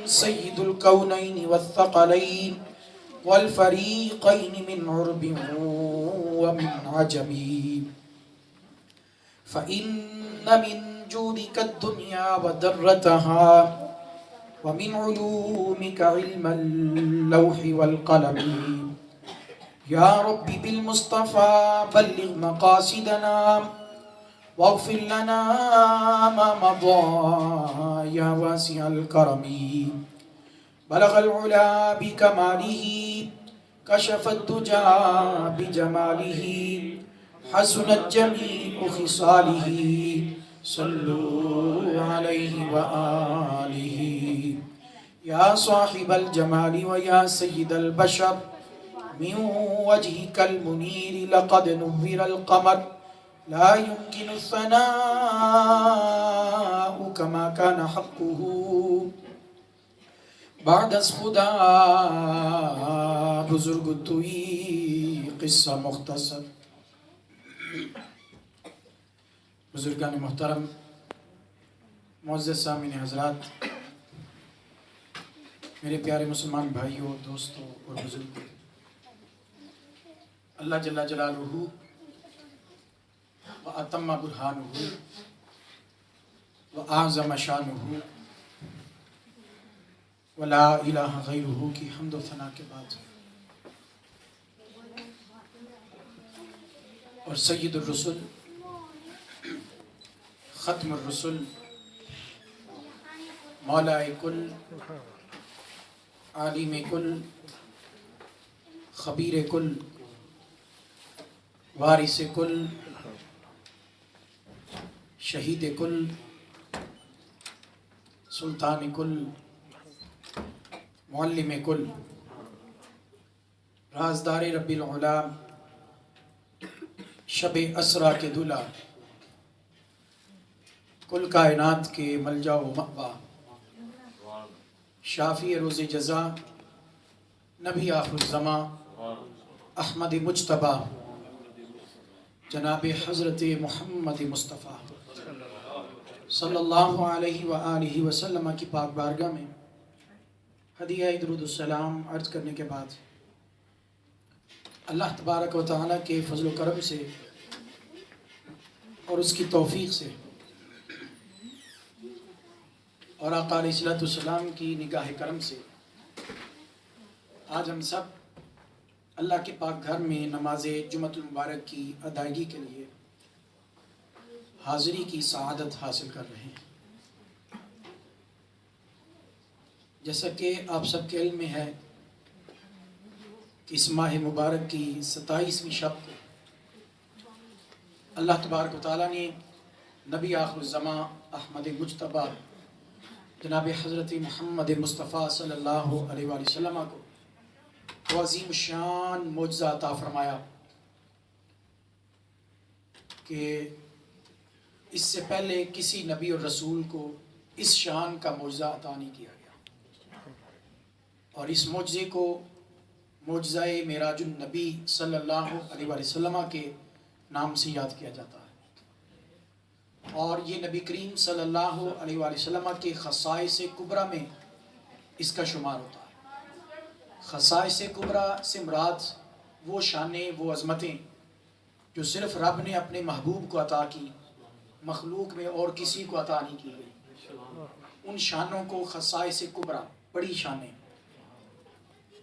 سيد الكونين والثقلين والفريقين من عرب ومن عجم، فإن من جودك الدنيا ودرتها، ومن علومك علم اللوح والقلم. يا رب بالمصطفى بلغ مقاصدنا واغفر لنا ما مضى يا واسع الكرم. بلغ العلا بكماله، كشف الدجى بجماله، حسنت جميع خصاله، صلوا عليه وآله. يا صاحب الجمال ويا سيد البشر، من وجهك المنير لقد نور القمر، لا يمكن الثناء كما كان حقه بعد از خدا بزرگ توی قصہ مختصر. بزرگان محترم، معزز سامعین حضرات، میرے پیارے مسلمان بھائیوں، دوستوں اور بزرگوں، اللہ جل جلالہ وَأَتَمَّ بُرْهَانُهُ وَأَعْظَمَ شَانُهُ وَلَا إِلَٰهَ غَيْرُهُ کی حمد و ثنا کے بعد، اور سید الرسل، ختم الرسل، مولا کل، عالم کل، خبیر کل، وارث کل، شہید کل، سلطان کل، معلم کل، رازدار رب العلا، شب اسرا کے دلہا، کل کائنات کے ملجا و مأوا، شافی روز جزا، نبی آخر الزماں، احمد مجتبیٰ، جناب حضرت محمد مصطفیٰ صلی اللہ علیہ وآلہ وسلم کی پاک بارگاہ میں ہدیہ درود السلام عرض کرنے کے بعد، اللہ تبارک و تعالیٰ کے فضل و کرم سے اور اس کی توفیق سے اور آقا علیہ السلام کی نگاہ کرم سے آج ہم سب اللہ کے پاک گھر میں نماز جمعۃ المبارک کی ادائیگی کے لیے حاضری کی سعادت حاصل کر رہے ہیں. جیسا کہ آپ سب کے علم میں ہے کہ اس ماہ مبارک کی 27ویں شب کو اللہ تبارک و تعالیٰ نے نبی آخر الزماں احمد مجتبیٰ جناب حضرت محمد مصطفیٰ صلی اللہ علیہ وآلہ وسلم کو وہ عظیم الشان معجزہ عطا فرمایا کہ اس سے پہلے کسی نبی اور رسول کو اس شان کا معجزہ عطا نہیں کیا گیا، اور اس معجزے کو معجزہ معراج النبی صلی اللہ علیہ وآلہ وسلم کے نام سے یاد کیا جاتا ہے، اور یہ نبی کریم صلی اللہ علیہ وآلہ وسلم کے خصائص کبریٰ میں اس کا شمار ہوتا ہے. خصائص کبریٰ سے مراد وہ شانیں، وہ عظمتیں جو صرف رب نے اپنے محبوب کو عطا کی، مخلوق میں اور کسی کو عطا نہیں کی گئی. ان شانوں کو خصائص کبریٰ، بڑی شانیں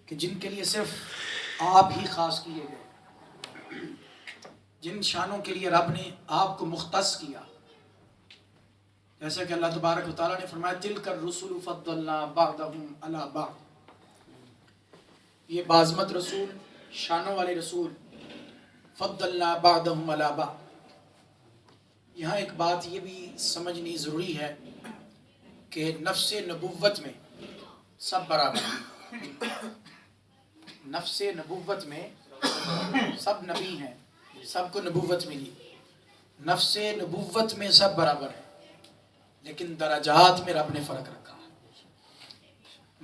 کہ جن کے لیے صرف آپ ہی خاص کیے گئے، جن شانوں کے لیے رب نے آپ کو مختص کیا، جیسا کہ اللہ تبارک و تعالیٰ نے فرمایا تِلْكَ الرُّسُلُ فَضَّلْنَا بَعْضَهُمْ عَلَى بَعْضٍ. یہ بعظمت رسول، شانوں والے رسول، فَضَّلْنَا بَعْضَهُمْ عَلَى بَعْضٍ. یہاں ایک بات یہ بھی سمجھنی ضروری ہے کہ نفس نبوت میں سب برابر ہیں. نفس نبوت میں سب نبی ہیں، سب کو نبوت ملی. نفس نبوت میں سب برابر ہیں، لیکن درجات میں رب نے فرق رکھا ہے،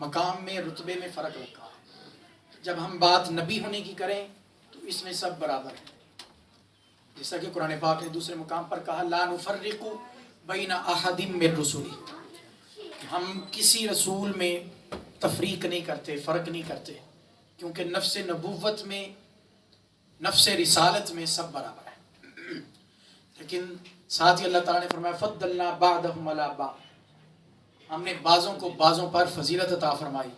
مقام میں، رتبے میں فرق رکھا ہے. جب ہم بات نبی ہونے کی کریں تو اس میں سب برابر ہیں، جیسا کہ قرآن پاک نے دوسرے مقام پر کہا لا نفرق بین احد من رسلی، ہم کسی رسول میں تفریق نہیں کرتے، فرق نہیں کرتے، کیونکہ نفس نبوت میں، نفس رسالت میں سب برابر ہے۔ لیکن ساتھ ہی اللہ تعالیٰ نے فرمایا فضلنا بعضهم علی بعض، ہم نے بعضوں کو بعضوں پر فضیلت عطا فرمائی،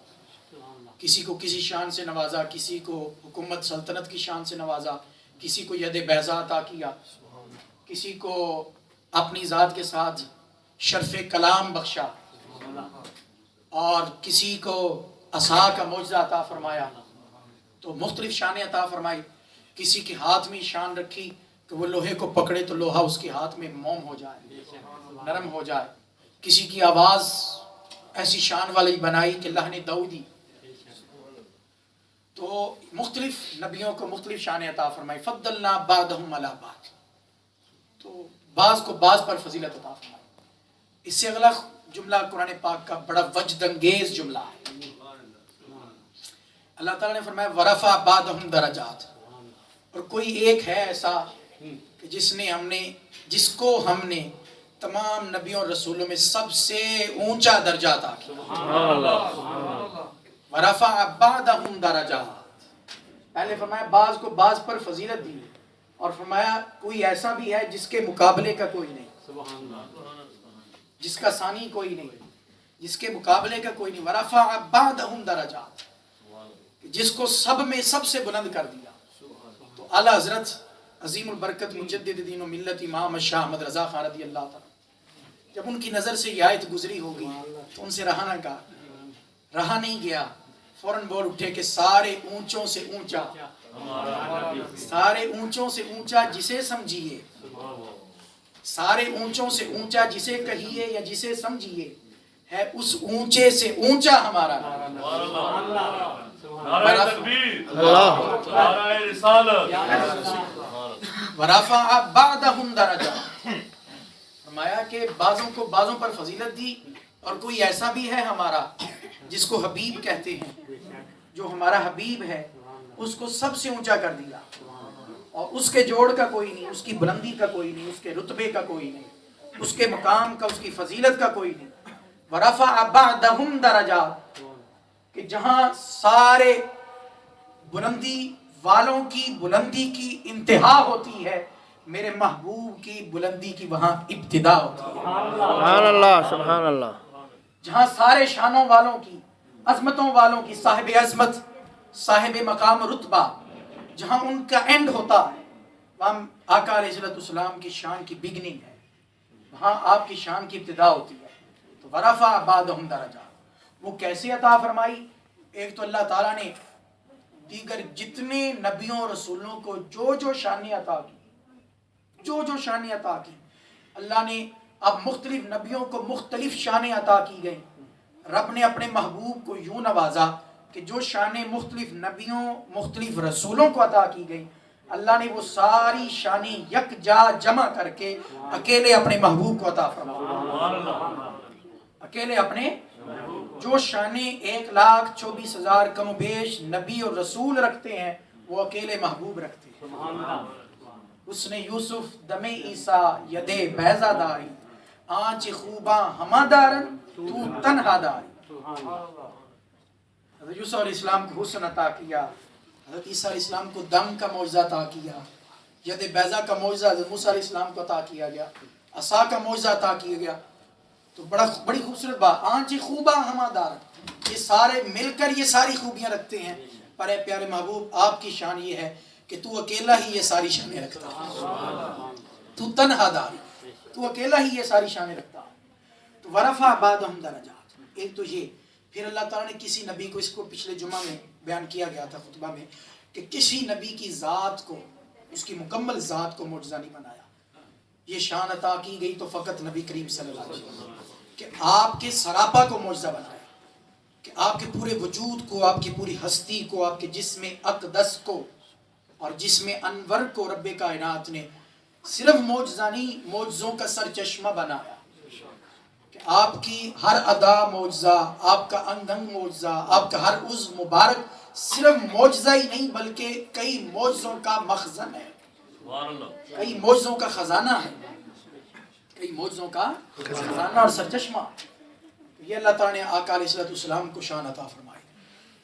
کسی کو کسی شان سے نوازا، کسی کو حکومت سلطنت کی شان سے نوازا، کسی کو ید بیضا عطا کیا، کسی کو اپنی ذات کے ساتھ شرف کلام بخشا، اور کسی کو عصا کا معجزہ عطا فرمایا، تو مختلف شانیں عطا فرمائی۔ کسی کے ہاتھ میں شان رکھی کہ وہ لوہے کو پکڑے تو لوہا اس کے ہاتھ میں موم ہو جائے، نرم ہو جائے۔ کسی کی آواز ایسی شان والی بنائی کہ لحن داؤدی۔ تو مختلف نبیوں کو مختلف شانیں عطا فرمائی، فضلنا بعضهم علی بعض، تو بعض کو بعض پر فضیلت عطا فرمائی۔ اس سے اگلا جملہ قرآن پاک کا بڑا وجد انگیز جملہ ہے۔ اللہ تعالیٰ نے فرمایا ورفع بعضهم درجات، اور کوئی ایک ہے ایسا کہ جس کو ہم نے تمام نبیوں اور رسولوں میں سب سے اونچا درجہ عطا کیا۔ ورفع بعضهم درجات، پہلے فرمایا بعض کو بعض پر فضیلت دی، اور فرمایا کوئی ایسا بھی ہے جس کے مقابلے کا کوئی نہیں، جس کا ثانی کوئی نہیں، جس کے مقابلے کا کوئی نہیں۔ ورفع بعضهم درجات، جس کو سب میں سب سے بلند کر دیا۔ تو اعلیٰ حضرت عظیم البرکت مجدد دین و ملت امام شاہ احمد رضا خان رضی اللہ تعالیٰ، جب ان کی نظر سے یہ آیت گزری ہوگی تو ان سے رہا نہیں گیا، فوراً بول اٹھے کہ سارے اونچوں سے اونچا، سارے اونچوں سے اونچا جسے سمجھیے، سارے اونچوں سے اونچا جسے کہیے یا جسے سمجھیے، ہے اس اونچے سے اونچا ہمارا نعرہ تکبیر، نعرہ رسالت۔ ورفع بعضهم درجات، فرمایا کہ بعضوں کو بعضوں پر فضیلت دی، اور کوئی ایسا بھی ہے ہمارا جس کو حبیب کہتے ہیں، جو ہمارا حبیب ہے اس کو سب سے اونچا کر دیا، اور اس کے جوڑ کا کوئی نہیں، اس کی بلندی کا کوئی نہیں، اس کے رتبے کا کوئی نہیں، اس کے مقام کا، اس کی فضیلت کا کوئی نہیں۔ ورفع بعضهم درجات، کہ جہاں سارے بلندی والوں کی بلندی کی انتہا ہوتی ہے، میرے محبوب کی بلندی کی وہاں ابتدا ہوتی ہے۔ سبحان اللہ، سبحان اللہ۔ جہاں سارے شانوں والوں کی، عظمتوں والوں کی، صاحب عظمت، صاحب مقام رتبہ، جہاں ان کا اینڈ ہوتا ہے، وہاں آقا علیہ السلام کی شان کی بگننگ ہے، وہاں آپ کی شان کی ابتدا ہوتی ہے۔ تو ورفع بعضهم درجات، وہ کیسے عطا فرمائی؟ ایک تو اللہ تعالیٰ نے دیگر جتنے نبیوں اور رسولوں کو جو شانیں عطا کی، جو شانیں عطا کی، اللہ نے اب مختلف نبیوں کو مختلف شانیں عطا کی گئیں۔ رب نے اپنے محبوب کو یوں نوازا کہ جو شانیں مختلف نبیوں مختلف رسولوں کو عطا کی گئیں، اللہ نے وہ ساری شانیں یکجا جمع کر کے اکیلے اپنے محبوب کو عطا فرمایا۔ اکیلے اپنے جو شانیں 1,24,000 کم و بیش نبی اور رسول رکھتے ہیں، وہ اکیلے محبوب رکھتے ہیں۔ اس نے یوسف دم عیسیٰ ید بیضا داری، آنچ خوباں ہما دارن تو تنہا داری۔ حضرت یوسف علیہ السلام کو حسن عطا کیا، حضرت عیسیٰ علیہ السلام کو دم کا معجزہ عطا کیا، ید بیضا کا معجزہ حضرت موسیٰ علیہ السلام کو عطا کیا گیا، عصا کا معجزہ عطا کیا گیا۔ تو بڑی خوبصورت بات، آنچ خوباں ہما دارن، یہ سارے مل کر یہ ساری خوبیاں رکھتے ہیں، پر اے پیارے محبوب آپ کی شان یہ ہے کہ تو اکیلا ہی یہ ساری شانیں رکھتا ہے، تو تنہا دار، تو اکیلا ہی یہ ساری شانیں رکھتا ہے۔ تو ورفع بعضهم درجات، ایک تو یہ۔ پھر اللہ تعالیٰ نے کسی نبی کو، اس کو پچھلے جمعہ میں بیان کیا گیا تھا خطبہ میں، کہ کسی نبی کی ذات کو، اس کی مکمل ذات کو معجزہ نہیں بنایا، یہ شان عطا کی گئی تو فقط نبی کریم صلی اللہ علیہ وسلم کہ آپ کے سراپا کو معجزہ بنایا، کہ آپ کے پورے وجود کو، آپ کی پوری ہستی کو، آپ کے جسم اقدس کو اور جسم انور کو رب کائنات نے صرف معجزہ نہیں، معجزوں کا سر چشمہ بنایا، کہ آپ کی ہر ادا معجزہ، آپ کا انگ انگ معجزہ، آپ کا ہر عضو مبارک صرف معجزہ ہی نہیں بلکہ کئی معجزوں کا مخزن ہے، کئی معجزوں کا خزانہ ہے، کئی معجزوں کا خزانہ اور سرچشمہ۔ یہ اللہ تعالیٰ نے آقا علیہ السلام کو شان عطا فرمائی.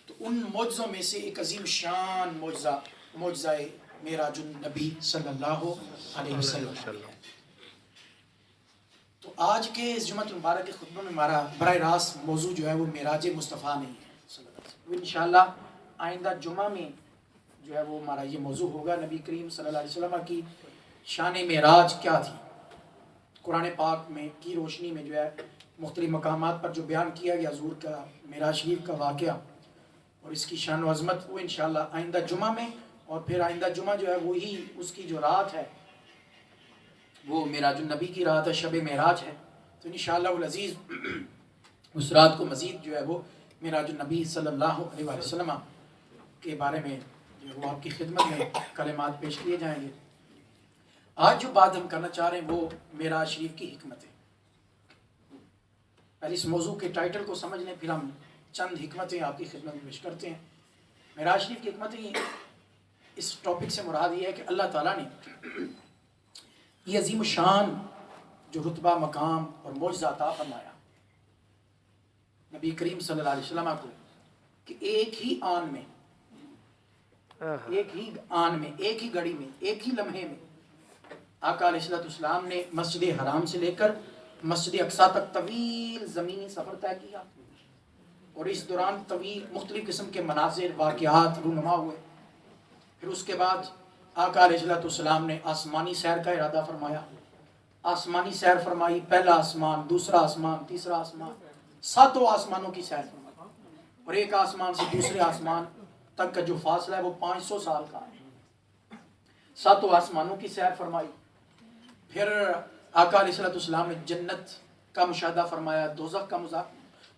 تو ان معجزوں میں سے ایک عظیم شان معجزہ معراج النبی صلی اللہ علیہ وسلم ہے. تو آج کے اس جمعۃ المبارک کے خطبہ میں ہمارا براہ راست موضوع جو ہے وہ معراج مصطفیٰ نہیں ہے صلی اللہ علیہ وسلم. انشاءاللہ آئندہ جمعہ میں جو ہے وہ ہمارا یہ موضوع ہوگا، نبی کریم صلی اللہ علیہ وسلم کی شان معراج کیا تھی. قرآن پاک میں کی روشنی میں جو ہے مختلف مقامات پر جو بیان کیا گیا حضور کا معراج شریف کا واقعہ اور اس کی شان و عظمت، وہ انشاءاللہ آئندہ جمعہ میں، اور پھر آئندہ جمعہ جو ہے وہی اس کی جو رات ہے وہ معراج النبی کی رات ہے، شب معراج ہے. تو انشاءاللہ العزیز اس رات کو مزید جو ہے وہ معراج النبی صلی اللہ علیہ وسلم کے بارے میں جو ہے وہ آپ کی خدمت میں کلمات پیش کیے جائیں گے. آج جو بات ہم کرنا چاہ رہے ہیں وہ معراج شریف کی حکمت ہے. پہلے اس موضوع کے ٹائٹل کو سمجھ لیں، پھر ہم چند حکمتیں آپ کی خدمت میں پیش کرتے ہیں. معراج شریف کی حکمتیں، اس ٹاپک سے مراد یہ ہے کہ اللہ تعالیٰ نے یہ عظیم شان جو رتبہ، مقام اور معجزہ عطا فرمایا نبی کریم صلی اللہ علیہ وسلم کو، کہ ایک ہی آن میں، ایک ہی گھڑی میں، ایک ہی لمحے میں آقا علیہ السلام نے مسجد حرام سے لے کر مسجد اقصیٰ تک طویل زمینی سفر طے کیا، اور اس دوران طویل مختلف قسم کے مناظر، واقعات رونما ہوئے. پھر اس کے بعد آقا علیہ السلام نے آسمانی سیر کا ارادہ فرمایا. آسمانی سیر فرمائی، پہلا آسمان، دوسرا آسمان، تیسرا آسمان، 7 آسمانوں کی سیر فرمائی. اور ایک آسمان سے دوسرے آسمان تک کا جو فاصلہ ہے وہ 500 سال کا ہے. 7 آسمانوں کی سیر فرمائی. پھر آقا علیہ السلام نے جنت کا مشاہدہ فرمایا، دوزخ کا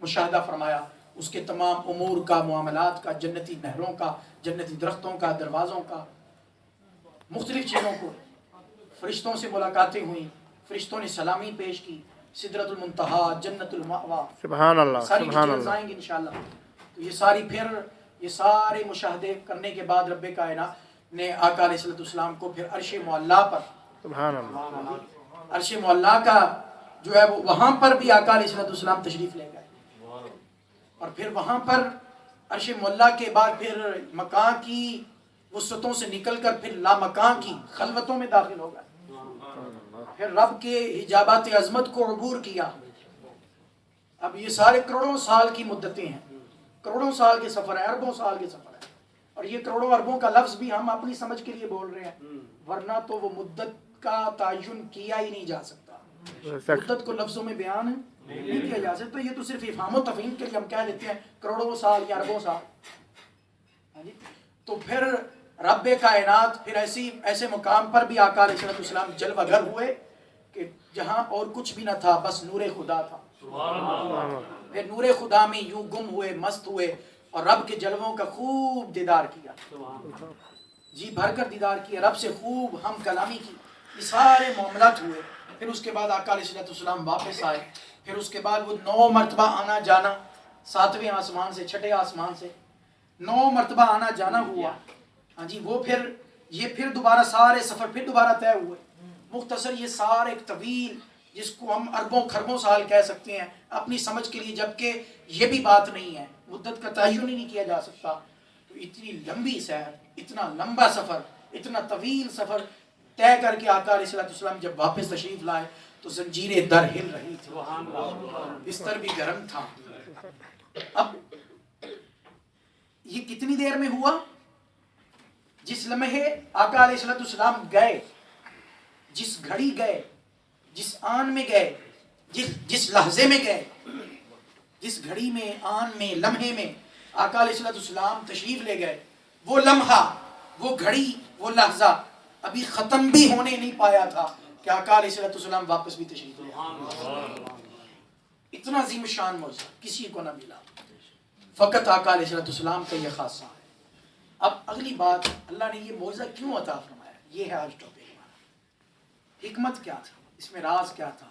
مشاہدہ فرمایا، اس کے تمام امور کا، معاملات کا، جنتی نہروں کا، جنتی درختوں کا، دروازوں کا، مختلف چیزوں کو. فرشتوں سے ملاقاتیں ہوئیں، فرشتوں نے سلامی پیش کی، سدرۃ المنتہا، جنت المأوا، سبحان اللہ، ساری سبحان ڈیٹیلز اللہ. آئیں گی انشاءاللہ. تو یہ سارے مشاہدے کرنے کے بعد رب کائنات نے آقا علیہ السلام کو پھر عرش معلیٰ پر، سبحان اللہ. عرش معلیٰ کا جو ہے وہ وہاں پر بھی آقا علیہ السلام تشریف لے گئے، اور پھر وہاں پر عرش معلیٰ کے بعد پھر مکان کی وسعتوں سے نکل کر پھر لامکان کی خلوتوں میں داخل ہو گئے. پھر رب کے حجابات عظمت کو عبور کیا. اب یہ سارے کروڑوں سال کی مدتیں ہیں، کروڑوں سال کے سفر ہے، اربوں سال کے سفر ہے. اور یہ کروڑوں اربوں کا لفظ بھی ہم اپنی سمجھ کے لیے بول رہے ہیں، ورنہ تو وہ مدت کا تعین کیا ہی نہیں جا سکتا. مدت کو لفظوں میں بیان نہیں کیا جا سکتا. یہ تو صرف افہام و تفہیم کے لیے ہم کہہ دیتے ہیں کروڑوں سال یا اربوں سال. تو پھر رب کائنات پھر ایسے مقام پر بھی آقا علیہ السلام جلوہ گر ہوئے کہ جہاں اور کچھ بھی نہ تھا، بس نور خدا تھا. پھر نور خدا میں یوں گم ہوئے، مست ہوئے، اور رب کے جلووں کا خوب دیدار کیا، جی بھر کر دیدار کیا، رب سے خوب ہم کلامی کی. یہ سارے معاملات ہوئے. پھر اس کے بعد آقا علیہ السلام واپس آئے. پھر اس کے بعد وہ 9 مرتبہ آنا جانا، 7ویں آسمان سے 6ٹھے آسمان سے 9 مرتبہ آنا جانا ہوا. ہاں جی، وہ پھر دوبارہ سارے سفر پھر دوبارہ طے ہوئے. مختصر یہ سارے ایک طویل، جس کو ہم اربوں خربوں سال کہہ سکتے ہیں اپنی سمجھ کے لیے، جبکہ یہ بھی بات نہیں ہے، مدت کا تعین ہی نہیں کیا جا سکتا. تو اتنی لمبی سیر، اتنا لمبا سفر، اتنا طویل سفر طے کر کے آقا علیہ السلام جب واپس تشریف لائے تو زنجیریں در ہل رہی تھی، بستر بھی گرم تھا. اب یہ کتنی دیر میں ہوا؟ جس لمحے آقا علیہ السلام گئے، جس گھڑی گئے، جس آن میں گئے، جس لحظے میں گئے، جس گھڑی میں، آن میں، لمحے میں آقا علیہ السلام تشریف لے گئے، وہ لمحہ، وہ گھڑی، وہ لحظہ ابھی ختم بھی ہونے نہیں پایا تھا کہ آقا علیہ السلام واپس بھی تشریف لے آئے. اتنا عظیم شان معجزہ کسی کو نہ ملا، فقط آقا علیہ السلام کا یہ خاصہ ہے. اب اگلی بات، اللہ نے یہ معجزہ کیوں عطا فرمایا، یہ ہے آج ٹاپک ہمارا. حکمت کیا تھی اس میں، راز کیا تھا،